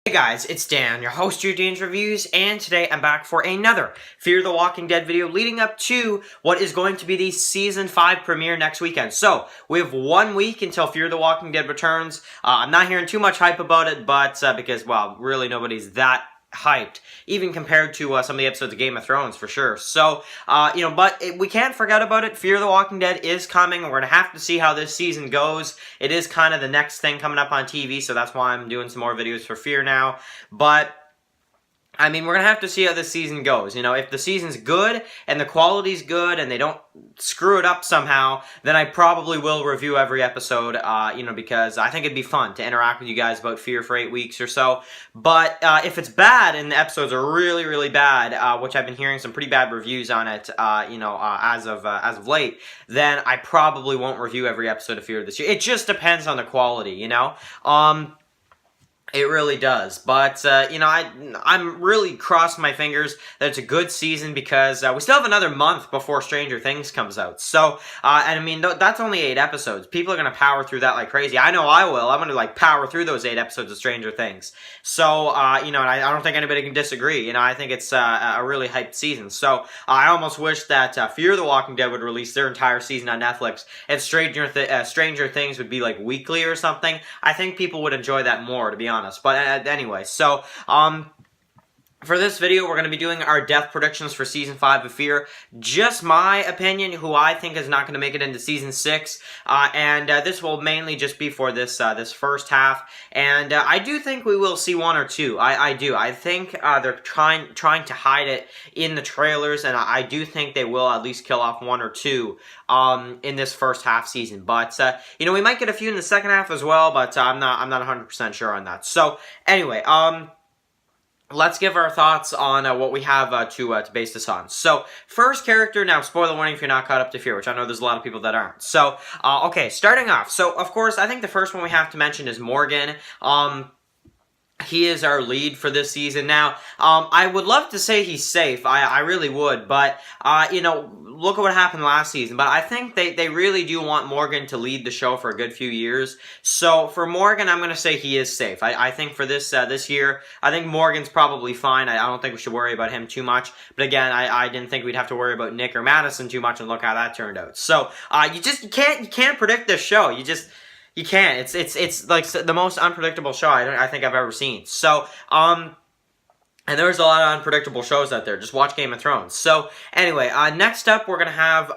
Hey guys, it's Dan, your host of Dan's Reviews, and today I'm back for another Fear the Walking Dead video leading up to what is going to be the Season 5 premiere next weekend. So, we have 1 week until Fear the Walking Dead returns. I'm not hearing too much hype about it, but because, well, really nobody's that hyped, even compared to some of the episodes of Game of Thrones, for sure. So, but we can't forget about it. Fear the Walking Dead is coming. We're going to have to see how this season goes. It is kind of the next thing coming up on TV, so that's why I'm doing some more videos for Fear now. But I mean, we're going to have to see how this season goes. You know, if the season's good and the quality's good and they don't screw it up somehow, then I probably will review every episode, because I think it'd be fun to interact with you guys about Fear for 8 weeks or so. But if it's bad and the episodes are really, really bad, which I've been hearing some pretty bad reviews on it, as of late, then I probably won't review every episode of Fear this year. It just depends on the quality, you know? It really does, but, I'm really crossing my fingers that it's a good season because we still have another month before Stranger Things comes out. So, and I mean, that's only 8 episodes. People are going to power through that like crazy. I know I will. I'm going to, power through those 8 episodes of Stranger Things. So, and I don't think anybody can disagree. You know, I think it's a really hyped season. So, I almost wish that Fear the Walking Dead would release their entire season on Netflix and Stranger Things would be, weekly or something. I think people would enjoy that more, to be honest. But anyway, so, for this video, we're going to be doing our death predictions for Season 5 of Fear. Just my opinion, who I think is not going to make it into Season 6. And this will mainly just be for this this first half. And I do think we will see 1 or 2. I do. I think they're trying to hide it in the trailers. And I do think they will at least kill off 1 or 2 in this first half season. But, we might get a few in the second half as well. But I'm not 100% sure on that. So, anyway, let's give our thoughts on what we have to base this on. So, first character, now, spoiler warning if you're not caught up to Fear, which I know there's a lot of people that aren't. So, okay, starting off. So, of course, I think the first one we have to mention is Morgan. He is our lead for this season. Now, I would love to say he's safe. I really would. But, look at what happened last season. But I think they really do want Morgan to lead the show for a good few years. So, for Morgan, I'm going to say he is safe. I think for this this year, I think Morgan's probably fine. I don't think we should worry about him too much. But again, I didn't think we'd have to worry about Nick or Madison too much, and look how that turned out. So, you can't predict this show. You can't. It's like the most unpredictable show I think I've ever seen. So, and there's a lot of unpredictable shows out there. Just watch Game of Thrones. So, anyway, next up, we're going to have,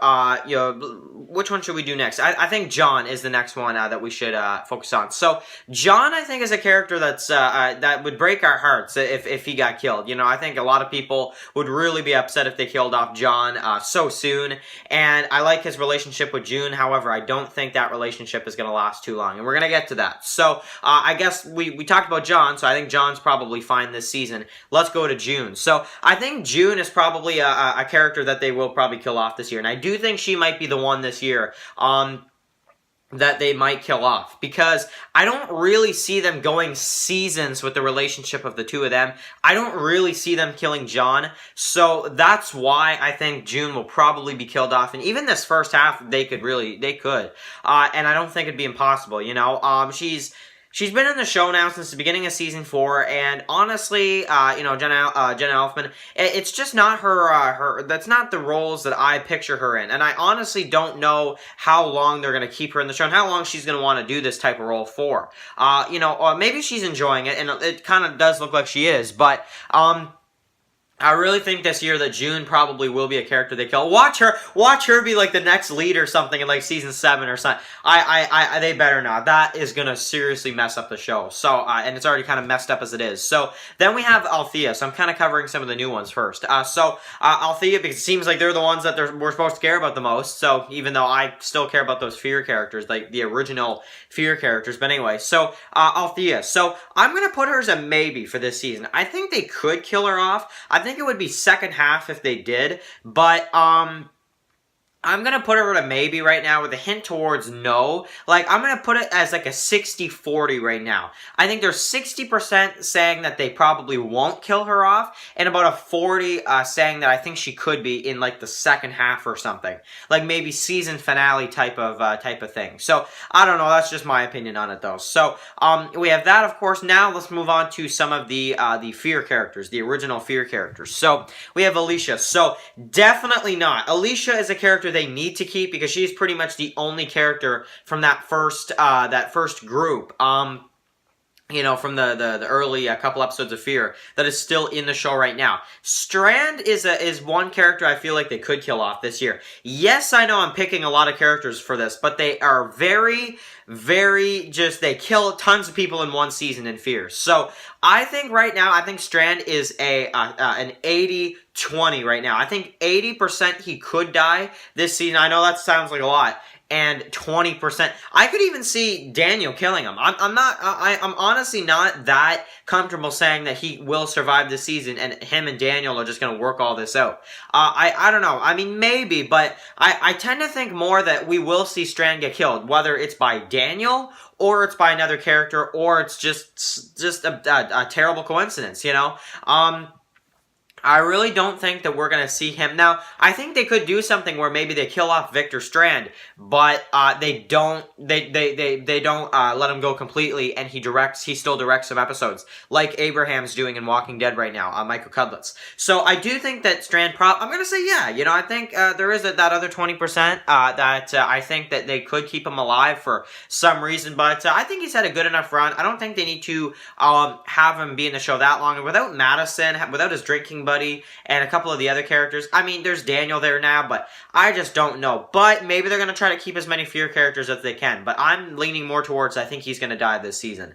which one should we do next? I think John is the next one that we should focus on. So, John, I think, is a character that's that would break our hearts if he got killed. I think a lot of people would really be upset if they killed off John so soon. And I like his relationship with June. However, I don't think that relationship is going to last too long. And we're going to get to that. So, I guess we talked about John, so I think John's probably fine this season. Let's go to June. So, I think June is probably a character that they will probably kill off this year. And I do think she might be the one this year that they might kill off. Because I don't really see them going seasons with the relationship of the two of them. I don't really see them killing John. So, that's why I think June will probably be killed off. And even this first half, they could. And I don't think it'd be impossible, She's been in the show now since the beginning of Season 4, and honestly, Jenna Elfman, it's just not her, that's not the roles that I picture her in, and I honestly don't know how long they're going to keep her in the show, and how long she's going to want to do this type of role for. Maybe she's enjoying it, and it kind of does look like she is, but, I really think this year that June probably will be a character they kill. Watch her be like the next lead or something in like Season 7 or something. They better not. That is gonna seriously mess up the show. So, and it's already kind of messed up as it is. So, then we have Althea. So, I'm kind of covering some of the new ones first. Althea, because it seems like they're the ones that we're supposed to care about the most. So, even though I still care about those Fear characters, like the original Fear characters. But anyway, so, Althea. So, I'm gonna put her as a maybe for this season. I think they could kill her off. I think it would be second half if they did, but I'm going to put her at a maybe right now with a hint towards no. Like, I'm going to put it as like a 60-40 right now. I think there's 60% saying that they probably won't kill her off, and about a 40 saying that I think she could be in like the second half or something. Like maybe season finale type of thing. So, I don't know. That's just my opinion on it though. So, we have that, of course. Now, let's move on to some of the Fear characters, the original Fear characters. So, we have Alicia. So, definitely not. Alicia is a character they need to keep because she's pretty much the only character from that first group. You know, from the early couple episodes of Fear that is still in the show right now. Strand is one character I feel like they could kill off this year. Yes, I know I'm picking a lot of characters for this, but they are very, very they kill tons of people in one season in Fear. So I think right now, I think Strand is an 80-20 right now. I think 80% he could die this season. I know that sounds like a lot. And 20%. I could even see Daniel killing him. I'm honestly not that comfortable saying that he will survive this season and him and Daniel are just going to work all this out. I don't know. I mean, maybe, but I tend to think more that we will see Strand get killed, whether it's by Daniel or it's by another character or it's just a terrible coincidence, you know? I really don't think that we're going to see him. Now, I think they could do something where maybe they kill off Victor Strand, but they don't let him go completely, and he still directs some episodes, like Abraham's doing in Walking Dead right now, Michael Cudlitz. So I do think that Strand I'm going to say yeah. You know, I think there is that other 20% that I think that they could keep him alive for some reason, but I think he's had a good enough run. I don't think they need to have him be in the show that long. And without Madison, without his drinking buddy, and a couple of the other characters. I mean, there's Daniel there now, but I just don't know. But maybe they're going to try to keep as many Fear characters as they can. But I'm leaning more towards I think he's going to die this season.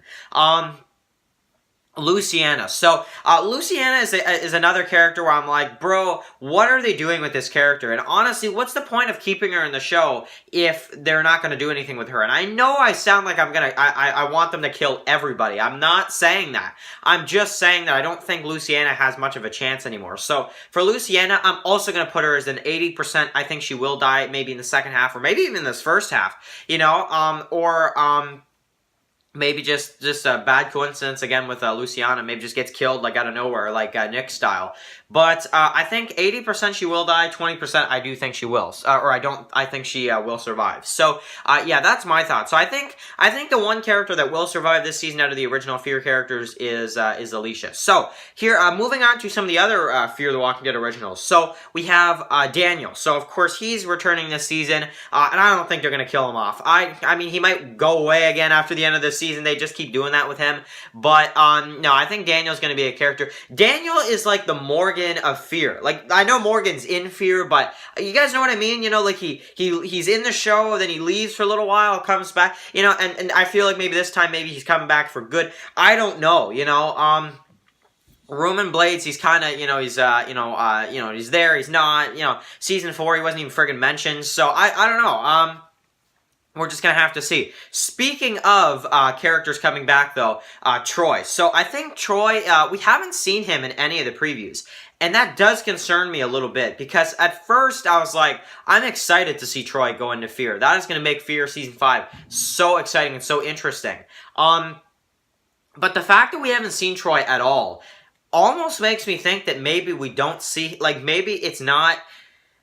Luciana. So, Luciana is another character where I'm like, bro, what are they doing with this character? And honestly, what's the point of keeping her in the show if they're not going to do anything with her? And I know I sound like I want them to kill everybody. I'm not saying that. I'm just saying that I don't think Luciana has much of a chance anymore. So, for Luciana, I'm also going to put her as an 80%. I think she will die maybe in the second half or maybe even in this first half, you know, maybe just a bad coincidence again with Luciana. Maybe just gets killed like out of nowhere, like Nick style. But I think 80% she will die. 20% I do think she will, I think she will survive. So yeah, that's my thought. So I think the one character that will survive this season out of the original Fear characters is Alicia. So here, moving on to some of the other Fear the Walking Dead originals. So we have Daniel. So of course he's returning this season, and I don't think they're gonna kill him off. I mean he might go away again after the end of this season. They just keep doing that with him. But no, I think Daniel's going to be a character. Daniel is like the Morgan of Fear. Like, I know Morgan's in Fear, but you guys know what I mean? You know, like he's in the show, then he leaves for a little while, comes back, you know, and I feel like maybe this time maybe he's coming back for good. I don't know, you know, Roman Blades, he's kind of, you know, he's he's there, he's not, you know, season 4, he wasn't even friggin' mentioned, so I don't know, we're just going to have to see. Speaking of characters coming back, though, Troy. So I think Troy, we haven't seen him in any of the previews. And that does concern me a little bit. Because at first I was like, I'm excited to see Troy go into Fear. That is going to make Fear Season 5 so exciting and so interesting. But the fact that we haven't seen Troy at all almost makes me think that maybe we don't see, like maybe it's not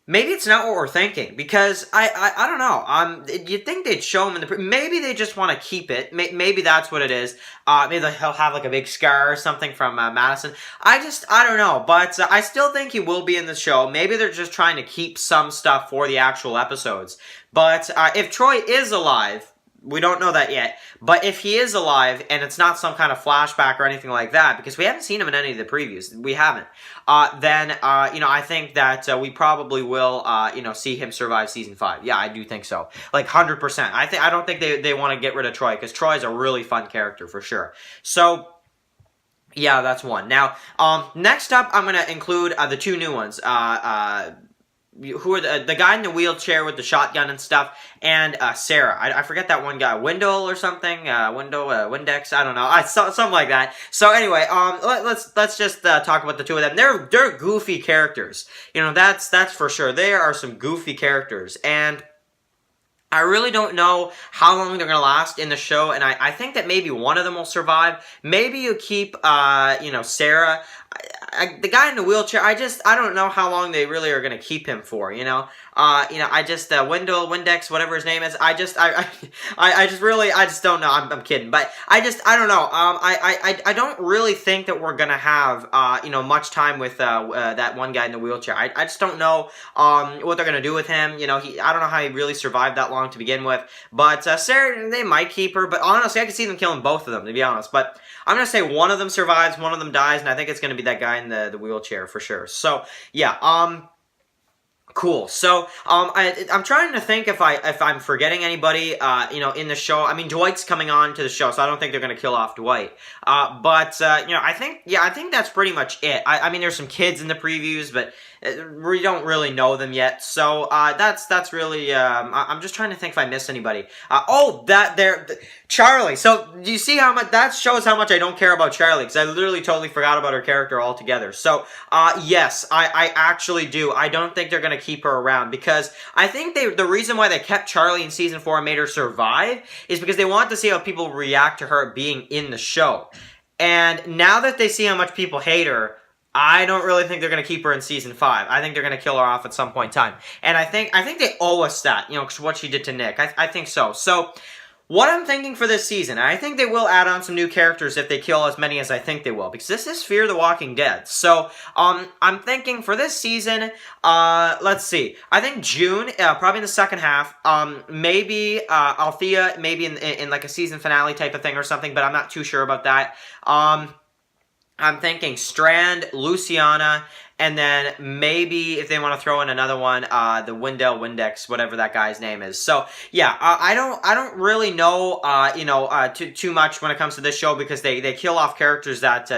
what we're thinking, because I don't know. You'd think they'd show him in the maybe they just want to keep it. Maybe that's what it is. Maybe he'll have like a big scar or something from Madison. I don't know, but I still think he will be in the show. Maybe they're just trying to keep some stuff for the actual episodes. But if Troy is alive, we don't know that yet, but if he is alive and it's not some kind of flashback or anything like that, because we haven't seen him in any of the previews, we haven't, then, you know, I think that we probably will, you know, see him survive Season 5. Yeah, I do think so. Like, 100%. I don't think they want to get rid of Troy, because Troy is a really fun character, for sure. So, yeah, that's one. Now, next up, I'm going to include the two new ones. who are the guy in the wheelchair with the shotgun and stuff, and Sarah. I forget that one guy, Wendell or something. Windex. I don't know. Something like that. So anyway, let's just talk about the two of them. They're goofy characters. You know, that's for sure. There are some goofy characters, and I really don't know how long they're going to last in the show, and I think that maybe one of them will survive. Maybe you keep, you know, Sarah. The guy in the wheelchair, I don't know how long they really are going to keep him for, you know. Wendell, Windex, whatever his name is, I just don't know. I'm kidding, but I don't know. I don't really think that we're going to have, you know, much time with, that one guy in the wheelchair. I just don't know, what they're going to do with him. You know, I don't know how he really survived that long to begin with, but, Sarah, they might keep her, but honestly, I could see them killing both of them, to be honest, but I'm going to say one of them survives, one of them dies, and I think it's going to be that guy in the wheelchair for sure. So, yeah, cool. So, I'm trying to think if I'm forgetting anybody, you know, in the show. I mean, Dwight's coming on to the show, so I don't think they're going to kill off Dwight. You know, I think that's pretty much it. I mean, there's some kids in the previews, but we don't really know them yet. So, that's really, I'm just trying to think if I missed anybody. Charlie. So, do you see how much, that shows how much I don't care about Charlie, because I literally totally forgot about her character altogether. So, yes, I actually do. I don't think they're going to keep her around, because I think the reason why they kept Charlie in Season 4 and made her survive is because they wanted to see how people react to her being in the show. And now that they see how much people hate her, I don't really think they're going to keep her in Season 5. I think they're going to kill her off at some point in time. And I think they owe us that, you know, because what she did to Nick. I think so. So, what I'm thinking for this season, and I think they will add on some new characters if they kill as many as I think they will, because this is Fear the Walking Dead. So, I'm thinking for this season, let's see, I think June, probably in the second half, maybe, Althea, maybe in like a season finale type of thing or something, but I'm not too sure about that. I'm thinking Strand, Luciana, and then maybe if they want to throw in another one, the Wendell, Windex, whatever that guy's name is. So yeah, I don't really know, you know, too much when it comes to this show, because they kill off characters that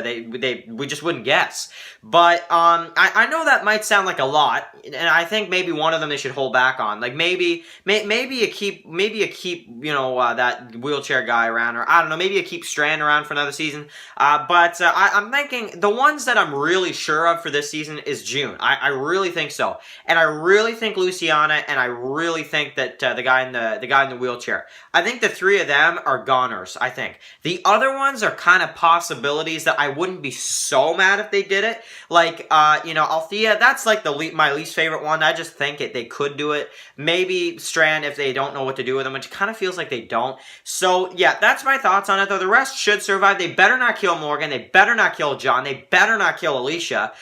we just wouldn't guess. But I know that might sound like a lot, and I think maybe one of them they should hold back on. Like maybe you keep you know, that wheelchair guy around, or I don't know, maybe you keep Strand around for another season. But I'm thinking the ones that I'm really sure of for this season is June. I really think so, and I really think Luciana, and I really think that the guy in the wheelchair. I think the three of them are goners. I think the other ones are kind of possibilities that I wouldn't be so mad if they did it. Like you know, Althea, that's like my least favorite one. I just think they could do it. Maybe Strand if they don't know what to do with them, which kind of feels like they don't. So yeah, that's my thoughts on it. Though the rest should survive. They better not kill Morgan. They better not kill John. They better not kill Alicia.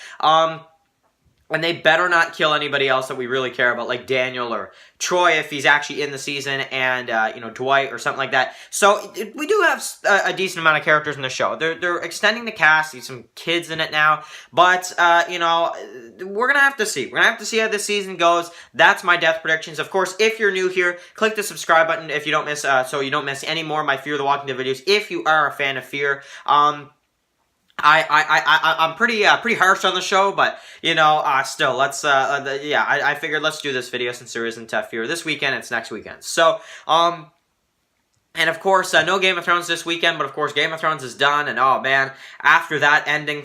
And they better not kill anybody else that we really care about, like Daniel or Troy if he's actually in the season, and, you know, Dwight or something like that. So, we do have a decent amount of characters in the show. They're extending the cast. There's some kids in it now. But, you know, we're going to have to see. We're going to have to see how this season goes. That's my death predictions. Of course, if you're new here, click the subscribe button if you don't miss, so you don't miss any more of my Fear the Walking Dead videos. If you are a fan of Fear, I'm pretty harsh on the show, but, you know, still, let's, yeah, I figured let's do this video since there isn't Fear this weekend, it's next weekend. So, and of course, no Game of Thrones this weekend, but of course, Game of Thrones is done, and oh man, after that ending,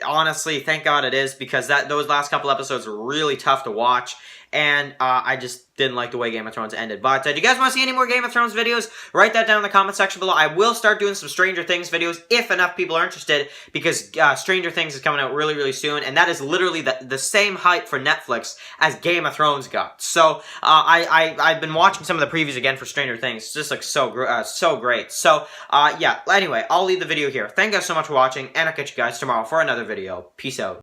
honestly, thank God it is, because those last couple episodes were really tough to watch, and I just didn't like the way Game of Thrones ended. But do you guys want to see any more Game of Thrones videos? Write that down in the comment section below. I will start doing some Stranger Things videos if enough people are interested, because Stranger Things is coming out really, really soon, and that is literally the same hype for Netflix as Game of Thrones got. So I've been watching some of the previews again for Stranger Things. It just looks so great. So yeah, anyway, I'll leave the video here. Thank you guys so much for watching, and I'll catch you guys tomorrow for another video. Peace out.